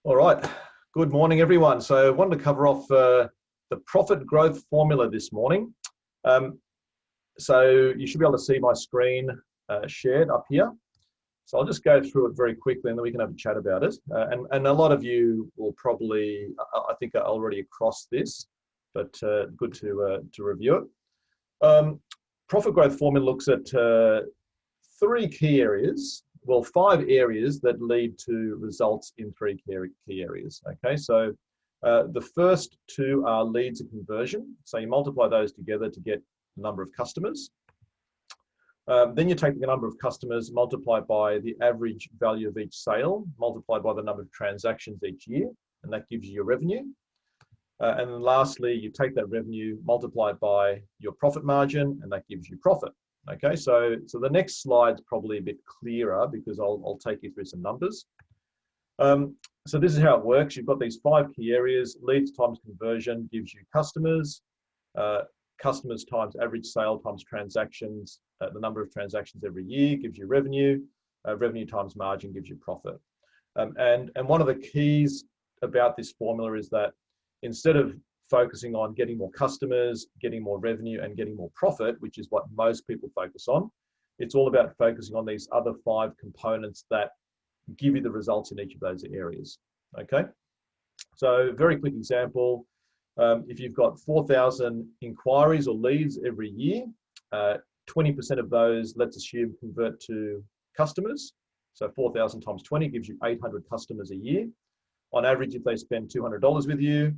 All right. Good morning, everyone. So I wanted to cover off the profit growth formula this morning. So you should be able to see my screen shared up here. So I'll just go through it very quickly and then we can have a chat about it. And a lot of you will probably, I think, are already across this, but good to review it. Profit growth formula looks at three key areas. Well, 5 areas that lead to results in 3 key areas. Okay, so the first 2 are leads and conversion. So you multiply those together to get the number of customers. Then you take the number of customers multiplied by the average value of each sale, multiplied by the number of transactions each year, and that gives you your revenue. And then lastly, you take that revenue multiplied by your profit margin, and that gives you profit. Okay, so the next slide's probably a bit clearer because I'll take you through some numbers. So this is how it works. You've got these 5 key areas. Leads times conversion gives you customers. Customers times average sale times transactions. The number of transactions every year gives you revenue. Revenue times margin gives you profit. And one of the keys about this formula is that instead of focusing on getting more customers, getting more revenue, and getting more profit, which is what most people focus on, it's all about focusing on these other 5 components that give you the results in each of those areas. Okay, so very quick example. If you've got 4,000 inquiries or leads every year, 20% of those, let's assume, convert to customers. So 4,000 times 20 gives you 800 customers a year. On average, if they spend $200 with you,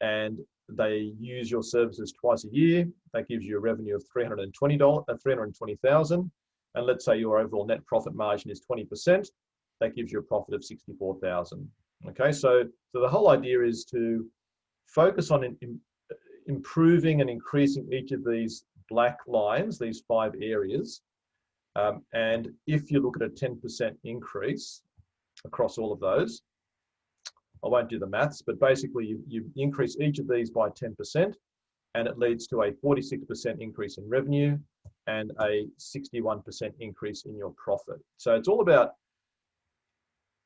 and they use your services twice a year, that gives you a revenue of $320,000. And let's say your overall net profit margin is 20%, that gives you a profit of $64,000. Okay, so the whole idea is to focus on improving and increasing each of these black lines, these 5 areas. And if you look at a 10% increase across all of those, I won't do the maths, but basically you increase each of these by 10% and it leads to a 46% increase in revenue and a 61% increase in your profit. So it's all about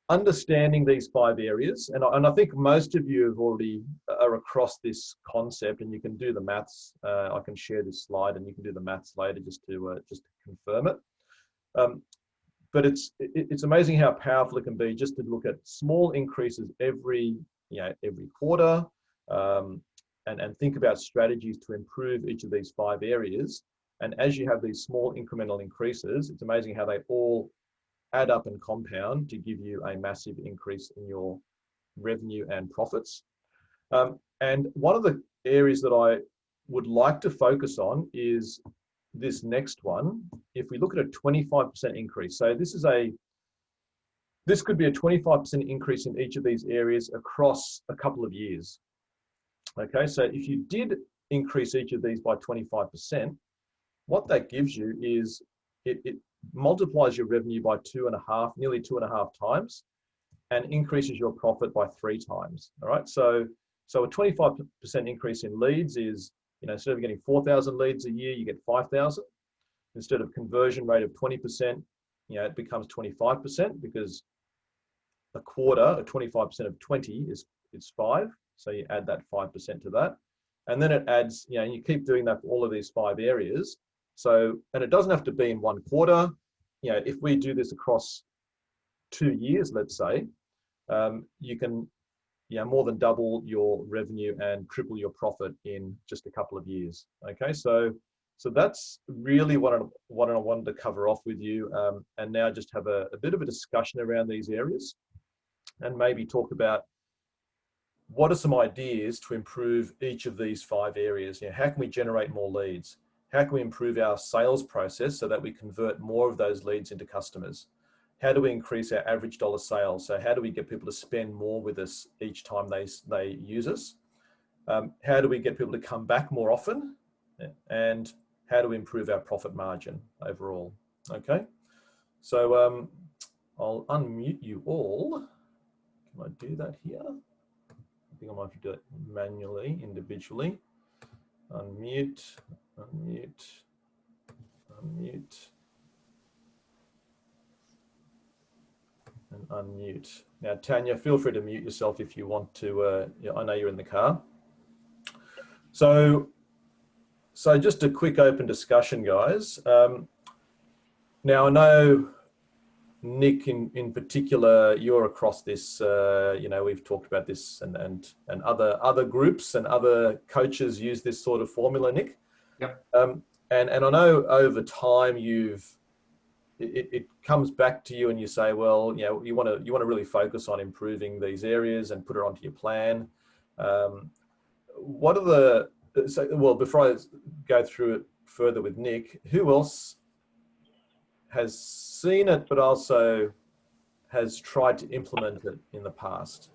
understanding these 5 areas. And I think most of you have already are across this concept and you can do the maths. I can share this slide and you can do the maths later just to confirm it. But it's amazing how powerful it can be just to look at small increases every quarter, and think about strategies to improve each of these 5 areas. And as you have these small incremental increases, it's amazing how they all add up and compound to give you a massive increase in your revenue and profits. And one of the areas that I would like to focus on is this next one. If we look at a 25% increase, so this could be a 25% increase in each of these areas across a couple of years. Okay, so if you did increase each of these by 25%, what that gives you is it multiplies your revenue by nearly 2.5 times, and increases your profit by 3 times. All right, so a 25% increase in leads is, instead of getting 4,000 leads a year, you get 5,000. Instead of conversion rate of 20%, it becomes 25, because a quarter, 25% of 20 is 5. So you add that 5% to that. And then it adds, and you keep doing that for all of these 5 areas. So, and it doesn't have to be in 1 quarter. If we do this across 2 years, let's say, you can more than double your revenue and triple your profit in just a couple of years. Okay, so that's really what I wanted to cover off with you, and now just have a bit of a discussion around these areas, and maybe talk about what are some ideas to improve each of these 5 areas. How can we generate more leads? How can we improve our sales process so that we convert more of those leads into customers? How do we increase our average dollar sales? So how do we get people to spend more with us each time they use us? How do we get people to come back more often? And how do we improve our profit margin overall? Okay, so I'll unmute you all. Can I do that here? I think I might have to do it manually, individually. Unmute, unmute, unmute, and unmute. Now, Tanya, feel free to mute yourself if you want to. I know you're in the car. So just a quick open discussion, guys. Now, I know, Nick, in particular, you're across this, we've talked about this and other groups and other coaches use this sort of formula, Nick. Yep. And I know over time it comes back to you and you say, well, you want to really focus on improving these areas and put it onto your plan. Before I go through it further with Nick, who else has seen it but also has tried to implement it in the past?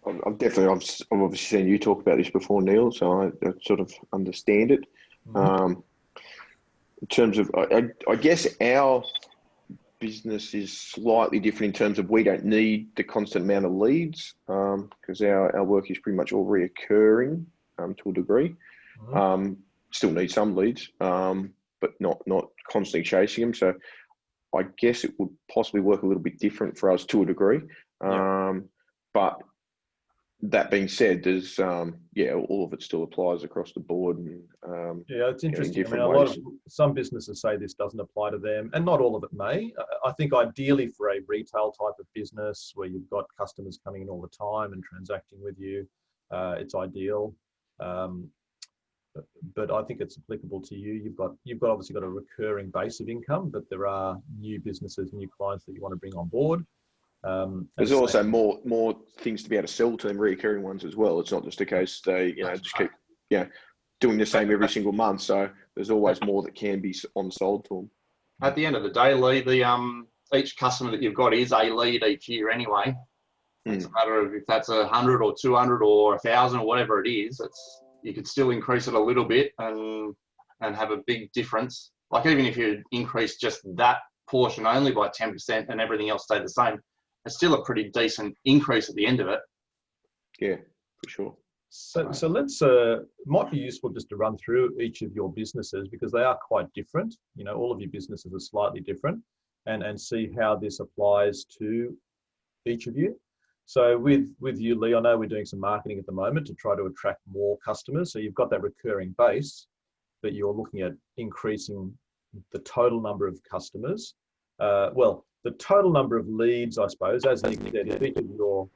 I've obviously seen you talk about this before, Neil, so I sort of understand it. Mm-hmm. In terms of, I guess our business is slightly different in terms of we don't need the constant amount of leads because our work is pretty much all reoccurring to a degree. Mm-hmm. Still need some leads, but not constantly chasing them. So I guess it would possibly work a little bit different for us to a degree. Yeah. But that being said, there's all of it still applies across the board. And, it's interesting. I mean, some businesses say this doesn't apply to them, and not all of it may. I think ideally for a retail type of business where you've got customers coming in all the time and transacting with you, it's ideal. But I think it's applicable to you. You've obviously got a recurring base of income, but there are new businesses, new clients that you want to bring on board. There's also more things to be able to sell to them, recurring ones as well. It's not just a case they just keep doing the same every single month. So there's always more that can be on-sold to them. At the end of the day, Lee, each customer that you've got is a lead each year anyway. It's a matter of if that's 100 or 200 or 1,000 or whatever it is. You could still increase it a little bit and have a big difference. Like even if you increase just that portion only by 10% and everything else stayed the same, it's still a pretty decent increase at the end of it. Yeah, for sure. So let's, might be useful just to run through each of your businesses because they are quite different. All of your businesses are slightly different and see how this applies to each of you. So with you, Lee, I know we're doing some marketing at the moment to try to attract more customers. So you've got that recurring base, but you're looking at increasing the total number of customers. The total number of leads, I suppose, as Nick said, if each of your,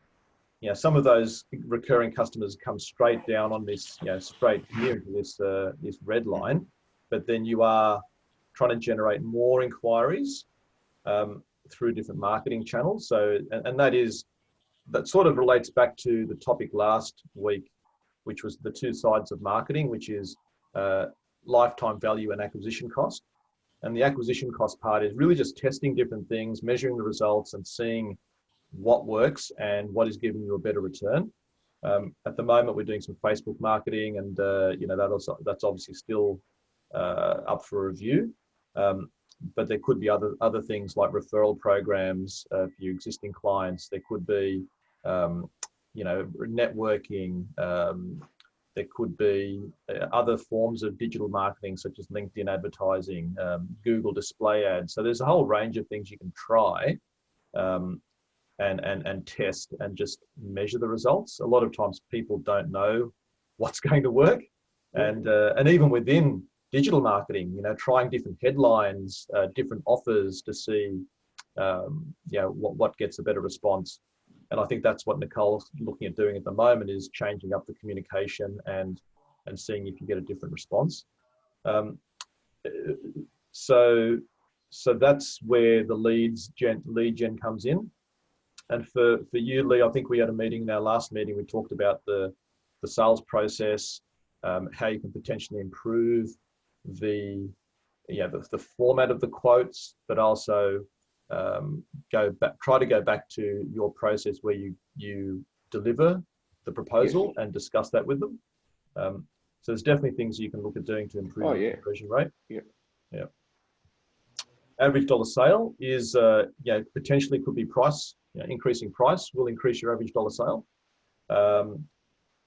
some of those recurring customers come straight down on this, straight here into this red line, but then you are trying to generate more inquiries through different marketing channels. So, and that sort of relates back to the topic last week, which was the two sides of marketing, which is lifetime value and acquisition cost. And the acquisition cost part is really just testing different things, measuring the results and seeing what works and what is giving you a better return. At the moment, we're doing some Facebook marketing and, that's obviously still up for review. But there could be other things like referral programs for your existing clients. There could be, networking. There could be other forms of digital marketing, such as LinkedIn advertising, Google display ads. So there's a whole range of things you can try and test and just measure the results. A lot of times people don't know what's going to work. And even within digital marketing, trying different headlines, different offers to see, what gets a better response. And I think that's what Nicole's looking at doing at the moment, is changing up the communication and seeing if you get a different response. So that's where the lead gen comes in. And for you, Lee, I think we had a meeting in our last meeting. We talked about the sales process, how you can potentially improve the format of the quotes, but also try to go back to your process where you deliver the proposal and discuss that with them. So there's definitely things you can look at doing to improve the conversion rate. Yeah. Average dollar sale is potentially could be price. Increasing price will increase your average dollar sale.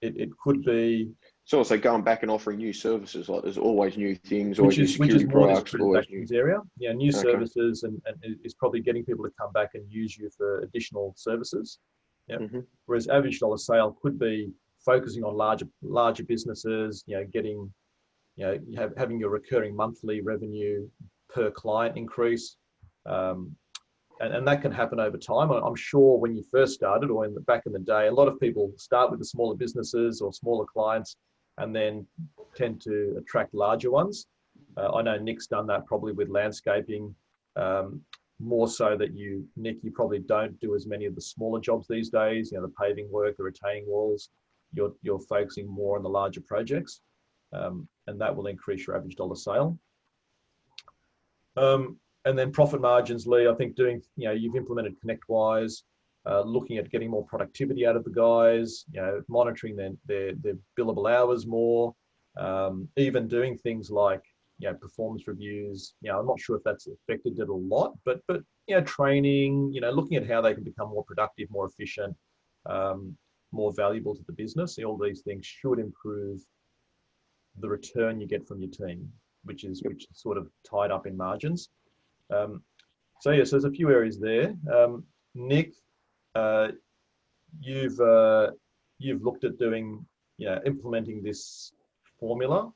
It could be So also going back and offering new services, like there's always new things, which always new is security more this products, always new. transactions area. Yeah, new Okay. services and is probably getting people to come back and use you for additional services. Yeah. Mm-hmm. Whereas average dollar sale could be focusing on larger businesses. Getting, having your recurring monthly revenue per client increase. And that can happen over time. I'm sure when you first started or back in the day, a lot of people start with the smaller businesses or smaller clients and then tend to attract larger ones. I know Nick's done that probably with landscaping, more so that Nick, you probably don't do as many of the smaller jobs these days, the paving work, the retaining walls. You're focusing more on the larger projects, and that will increase your average dollar sale. And then profit margins, Lee, I think you've implemented ConnectWise, looking at getting more productivity out of the guys, monitoring their billable hours more, even doing things like, performance reviews. I'm not sure if that's affected it a lot, but training, looking at how they can become more productive, more efficient, more valuable to the business. All these things should improve the return you get from your team, which is sort of tied up in margins. So there's a few areas there. Nick, you've looked at doing, implementing this formula.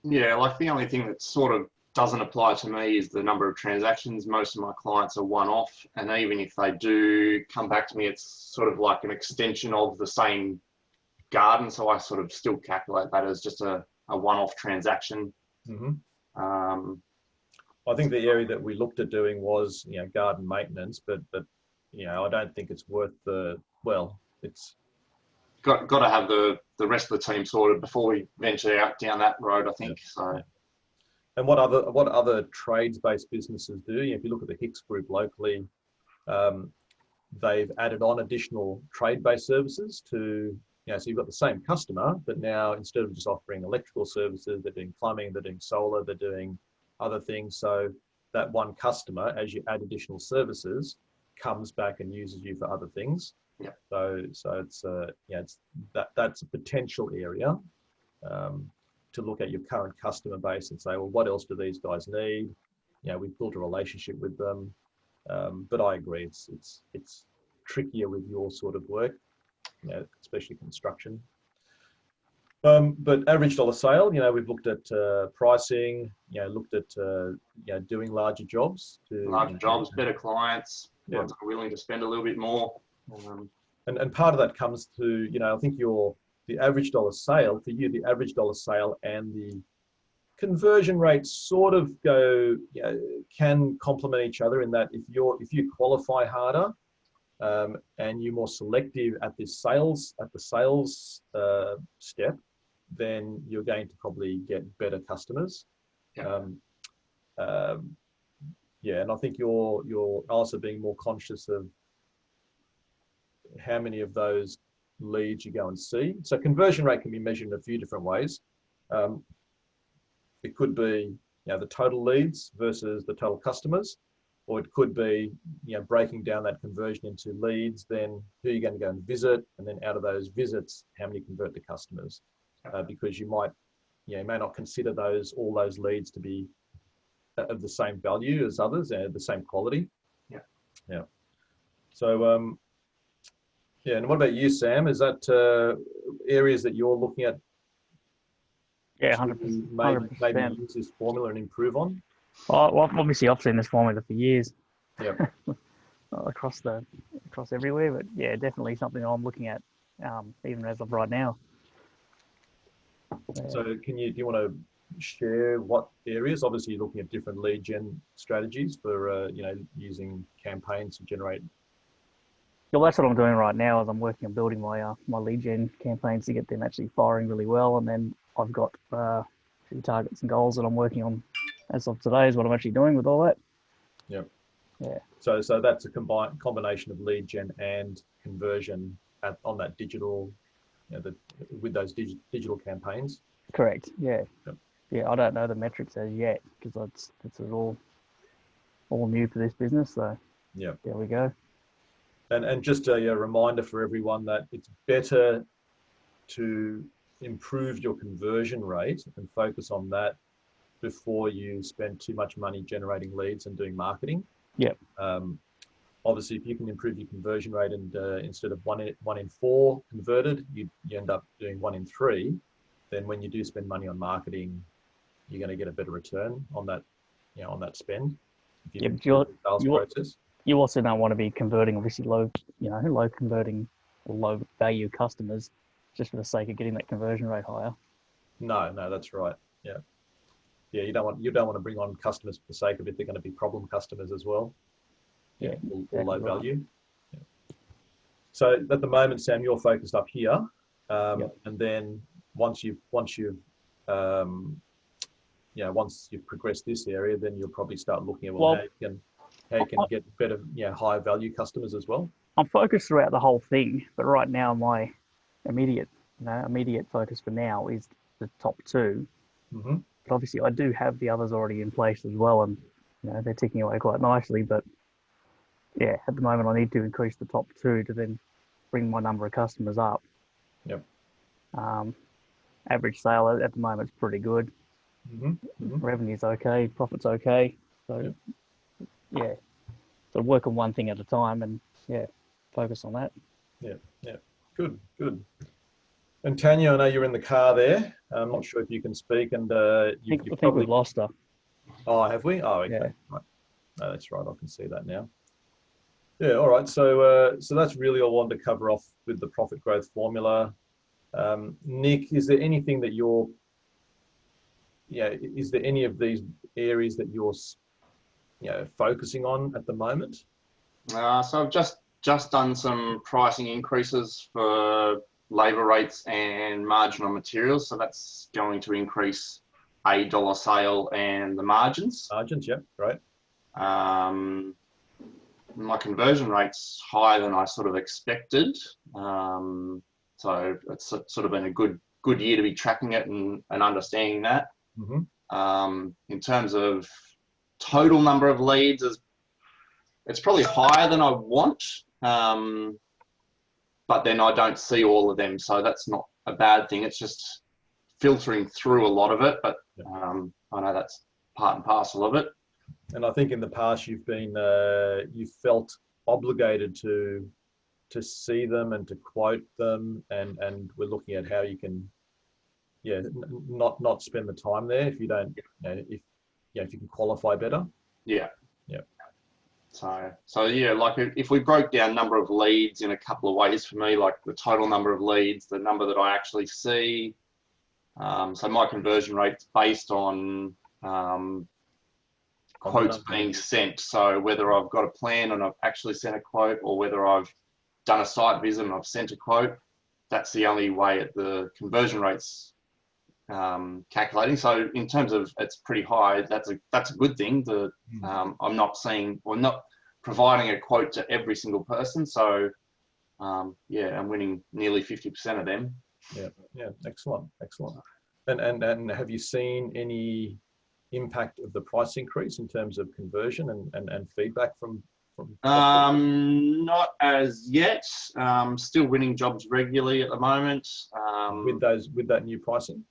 Yeah, like the only thing that sort of doesn't apply to me is the number of transactions. Most of my clients are one-off, and even if they do come back to me, it's sort of like an extension of the same garden. So I sort of still calculate that as just a one-off transaction. Mm-hmm. I think the area that we looked at doing was, garden maintenance, but I don't think it's worth it's got to have the rest of the team sorted before we venture out down that road, I think. Yeah. So. Yeah. And what other trades-based businesses do? If you look at the Hicks Group locally, they've added on additional trade-based services to, so you've got the same customer, but now instead of just offering electrical services, they're doing plumbing, they're doing solar, they're doing other things. So that one customer, as you add additional services, comes back and uses you for other things. Yeah. So it's that's a potential area to look at your current customer base and say, well, what else do these guys need? We've built a relationship with them, but I agree, it's trickier with your sort of work, especially construction. But average dollar sale, we've looked at pricing, looked at doing larger jobs. Larger jobs, better clients, ones that are willing to spend a little bit more. And part of that comes to, I think the average dollar sale, for you, the average dollar sale and the conversion rates sort of can complement each other in that if you qualify harder, and you're more selective at the sales step, then you're going to probably get better customers. Yeah. And I think you're also being more conscious of how many of those leads you go and see. So conversion rate can be measured in a few different ways. It could be the total leads versus the total customers, or it could be breaking down that conversion into leads, then who you're going to go and visit, and then out of those visits, how many convert to customers, because you may not consider all those leads to be of the same value as others and the same quality. Yeah. So and what about you, Sam? Is that areas that you're looking at? Yeah, 100%. Maybe use this formula and improve on? Well, obviously I've seen this formula for years. Yeah. across everywhere, but yeah, definitely something I'm looking at, even as of right now. So do you want to share what areas? Obviously you're looking at different lead gen strategies for using campaigns to generate. Well, that's what I'm doing right now. Is I'm working on building my lead gen campaigns to get them actually firing really well, and then I've got a few targets and goals that I'm working on as of today. Is what I'm actually doing with all that. Yeah. Yeah. So that's a combination of lead gen and conversion on that digital, with those digital campaigns. Correct. Yeah. Yep. Yeah. I don't know the metrics as yet because it's all new for this business. So yeah, there we go. And just a reminder for everyone that it's better to improve your conversion rate and focus on that before you spend too much money generating leads and doing marketing. Yep. Obviously, if you can improve your conversion rate and instead of one in 4 converted, you end up doing 1 in 3, then when you do spend money on marketing, you're going to get a better return on that, on that spend. If you Yep, sales process. You also don't want to be converting obviously low converting or low value customers just for the sake of getting that conversion rate higher. No, that's right. Yeah. You don't want to bring on customers for the sake of it. They're going to be problem customers as well. Yeah, or low right. value. Yeah. So at the moment, Sam, you're focused up here, Yep. and then once you've progressed this area, then you'll probably start looking at how you can get better, higher value customers as well. I'm focused throughout the whole thing, but right now my immediate focus for now is the top 2. Mm-hmm. But obviously, I do have the others already in place as well, and they're ticking away quite nicely. But yeah, at the moment, I need to increase the top 2 to then bring my number of customers up. Yep. Average sale at the moment is pretty good. Mm-hmm. Mm-hmm. Revenue's okay, profit's okay. So yeah, so work on one thing at a time, and focus on that. Yeah. Good. And Tanya, I know you're in the car there. I'm not sure if you can speak, and I think we've lost her. Oh, have we? Oh, okay. Yeah. Right. No, that's right. I can see that now. Yeah. All right. So that's really all I wanted to cover off with the profit growth formula. Nick, is there anything that is there any of these areas that you're, focusing on at the moment? So I've just done some pricing increases for labour rates and marginal materials. So that's going to increase $1 sale and the margins. Margins, yeah, right. My conversion rate's higher than I sort of expected. So it's sort of been a good year to be tracking it and understanding that. Mm-hmm. In terms of total number of leads, it's probably higher than I want, but then I don't see all of them, so that's not a bad thing. It's just filtering through a lot of it, but I know that's part and parcel of it. And I think in the past you've felt obligated to see them and to quote them, and we're looking at how you can not spend the time there if you don't if you can qualify better. Yeah. So yeah, like if we broke down number of leads in a couple of ways for me, like the total number of leads, the number that I actually see. So my conversion rate's based on quotes being sent. So whether I've got a plan and I've actually sent a quote, or whether I've done a site visit and I've sent a quote, that's the only way the conversion rate's calculating. So in terms of it's pretty high, that's a good thing. I'm not providing a quote to every single person. So I'm winning nearly 50% of them. Yeah, excellent. And have you seen any impact of the price increase in terms of conversion and feedback from not as yet. Still winning jobs regularly at the moment. with that new pricing?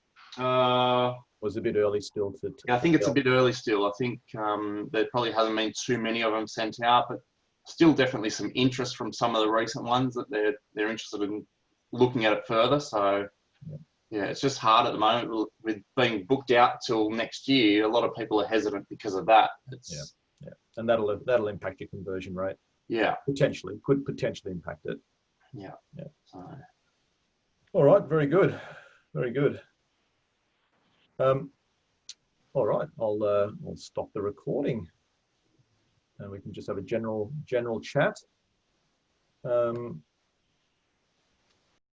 Was a bit early still to I think it's a bit early still. I think there probably hasn't been too many of them sent out, but still definitely some interest from some of the recent ones that they're interested in looking at it further. So it's just hard at the moment with being booked out till next year. A lot of people are hesitant because of that. And that'll impact your conversion rate. Yeah, could potentially impact it. Yeah. So. All right, very good. All right, I'll stop the recording, and we can just have a general chat.